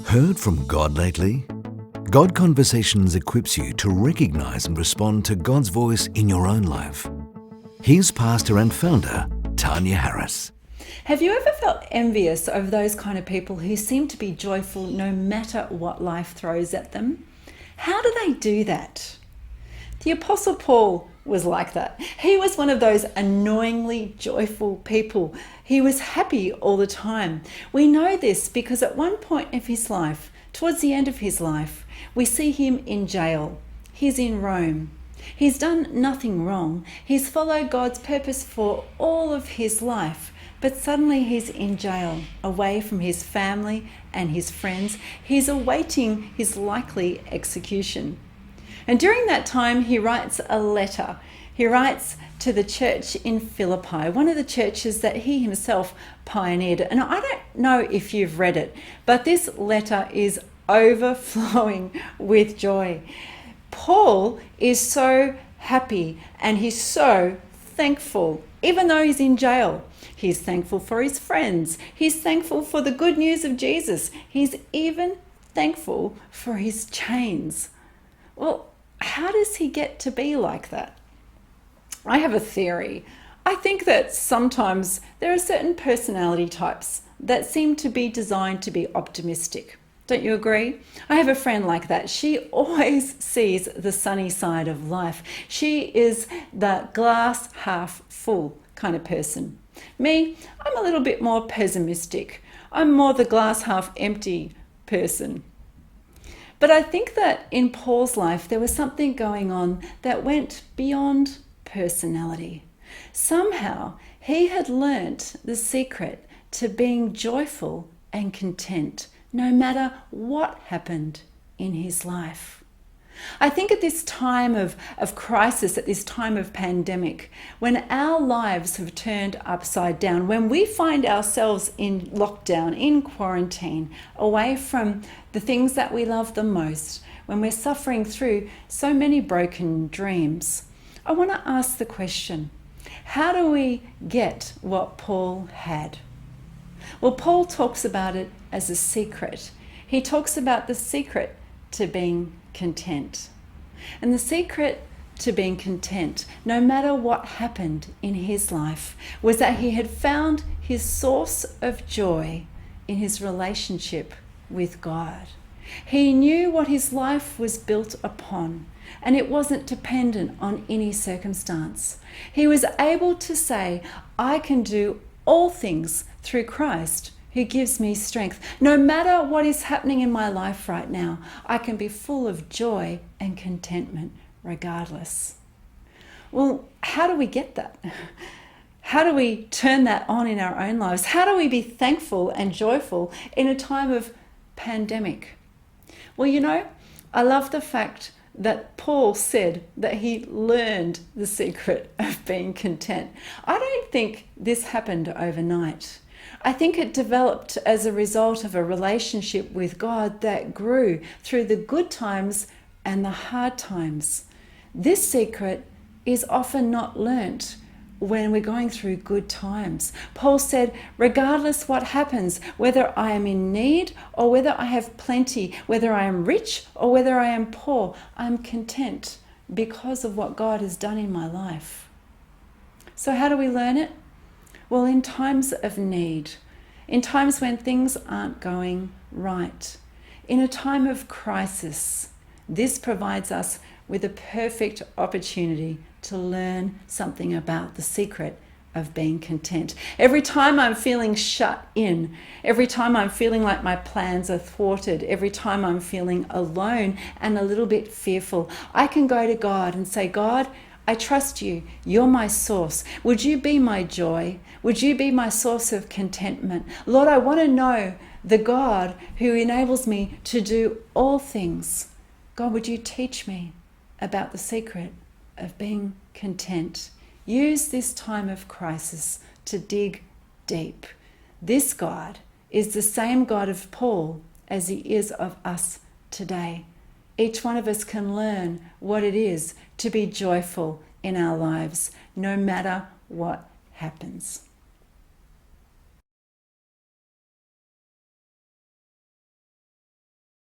Heard from God lately? God Conversations equips you to recognize and respond to God's voice in your own life. Here's pastor and founder, Tanya Harris. Have you ever felt envious of those kind of people who seem to be joyful no matter what life throws at them? How do they do that? The Apostle Paul was like that. He was one of those annoyingly joyful people. He was happy all the time. We know this because at one point of his life, towards the end of his life, we see him in jail. He's in Rome. He's done nothing wrong. He's followed God's purpose for all of his life. But suddenly he's in jail, away from his family and his friends. He's awaiting his likely execution. And during that time, he writes a letter. He writes to the church in Philippi, one of the churches that he himself pioneered. And I don't know if you've read it, but this letter is overflowing with joy. Paul is so happy and he's so thankful, even though he's in jail. He's thankful for his friends. He's thankful for the good news of Jesus. He's even thankful for his chains. Well, how does he get to be like that? I have a theory. I think that sometimes there are certain personality types that seem to be designed to be optimistic. Don't you agree? I have a friend like that. She always sees the sunny side of life. She is the glass half full kind of person. Me, I'm a little bit more pessimistic. I'm more the glass half empty person. But I think that in Paul's life, there was something going on that went beyond personality. Somehow, he had learnt the secret to being joyful and content, no matter what happened in his life. I think at this time of crisis, at this time of pandemic, when our lives have turned upside down, when we find ourselves in lockdown, in quarantine, away from the things that we love the most, when we're suffering through so many broken dreams, I want to ask the question, how do we get what Paul had? Well, Paul talks about it as a secret. He talks about the secret to being content. And the secret to being content, no matter what happened in his life, was that he had found his source of joy in his relationship with God. He knew what his life was built upon, and it wasn't dependent on any circumstance. He was able to say, I can do all things through Christ who gives me strength. No matter what is happening in my life right now, I can be full of joy and contentment regardless. Well, how do we get that? How do we turn that on in our own lives? How do we be thankful and joyful in a time of pandemic? Well, I love the fact that Paul said that he learned the secret of being content. I don't think this happened overnight. I think it developed as a result of a relationship with God that grew through the good times and the hard times. This secret is often not learnt when we're going through good times. Paul said, regardless what happens, whether I am in need or whether I have plenty, whether I am rich or whether I am poor, I'm content because of what God has done in my life. So how do we learn it? Well, in times of need, in times when things aren't going right, in a time of crisis, this provides us with a perfect opportunity to learn something about the secret of being content. Every time I'm feeling shut in, every time I'm feeling like my plans are thwarted, every time I'm feeling alone and a little bit fearful, I can go to God and say, God, I trust you. You're my source. Would you be my joy? Would you be my source of contentment? Lord, I want to know the God who enables me to do all things. God, would you teach me about the secret of being content? Use this time of crisis to dig deep. This God is the same God of Paul as he is of us today. Each one of us can learn what it is to be joyful in our lives, no matter what happens.